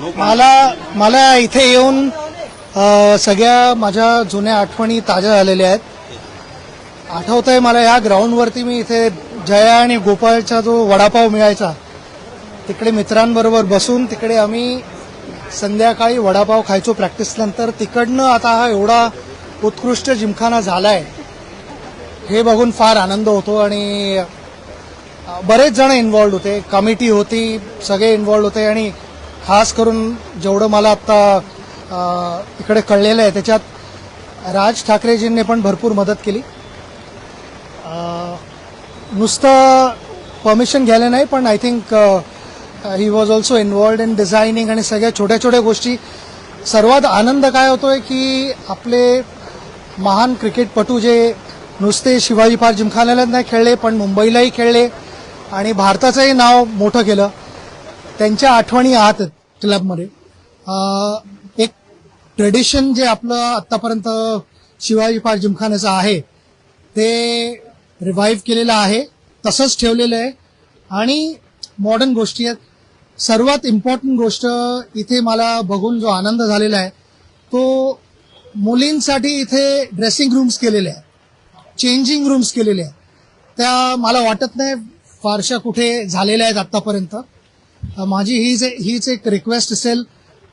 मला मला इथे येऊन सगळ्या माझ्या जुन्या आठवणी ताज्या झालेल्या आहेत. आठवतंय मला या ग्राउंडवरती मी इथे जया आणि गोपाळचा जो वडापाव मिळायचा तिकडे मित्रांबरोबर बसून तिकडे आम्ही संध्याकाळी वडापाव खायचो प्रॅक्टिस नंतर. तिकडनं आता हा एवढा उत्कृष्ट जिमखाना झालाय हे बघून फार आनंद होतो. आणि बरेच जण इन्व्हॉल्ड होते, कमिटी होती, सगळे इन्व्हॉल्ड होते. आणि खास करून जेवढं मला आता इकडे कळलेलं आहे त्याच्यात राज ठाकरेजींनी पण भरपूर मदत केली. नुसतं परमिशन घ्यायला नाही पण I think he was also involved in designing आणि सगळ्या छोट्या छोट्या गोष्टी. सर्वात आनंद काय होतोय की आपले महान क्रिकेटपटू जे नुसते शिवाजी पार्क जिमखान्याला नाही खेळले पण मुंबईलाही खेळले आणि भारताचंही नाव मोठं केलं, त्यांच्या आठवणी आहात क्लबमध्ये. एक ट्रेडिशन जे आपलं आतापर्यंत शिवाजी पार्क जिमखान्याचं आहे ते रिव्हाइव्ह केलेलं आहे, तसंच ठेवलेलं आहे. आणि मॉडर्न गोष्टी आहेत. सर्वात इम्पॉर्टंट गोष्ट इथे मला बघून जो आनंद झालेला आहे तो मुलींसाठी इथे ड्रेसिंग रूम्स केलेले आहेत, चेंजिंग रूम्स केलेले आहेत. त्या मला वाटत नाही फारशा कुठे झालेल्या आहेत आतापर्यंत. माझी हीच एक रिक्वेस्ट असेल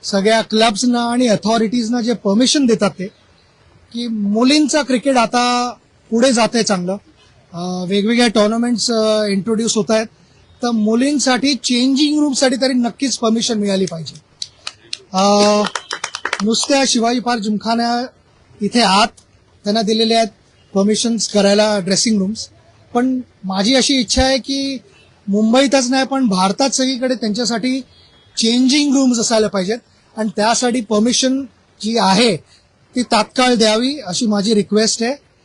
सगळ्या क्लब्सना आणि अथॉरिटीजना जे परमिशन देतात ते, की मुलींचा क्रिकेट आता पुढे जाते चांगलं. वेगवेगळ्या टुर्नामेंट्स इंट्रोड्यूस होत आहेत, तर मुलींसाठी चेंजिंग रूमसाठी तरी नक्कीच परमिशन मिळाली पाहिजे. नुसत्या शिवाजी पार्क जिमखान्या इथे आत त्यांना दिलेले आहेत परमिशन्स करायला ड्रेसिंग रूम्स. पण माझी अशी इच्छा आहे की मुंबईतच नाही पण भारतात सगळीकडे त्यांच्यासाठी चेंजिंग रूम्स असायला पाहिजेत आणि त्यासाठी परमिशन जी आहे ती तात्काळ द्यावी अशी माझी रिक्वेस्ट आहे.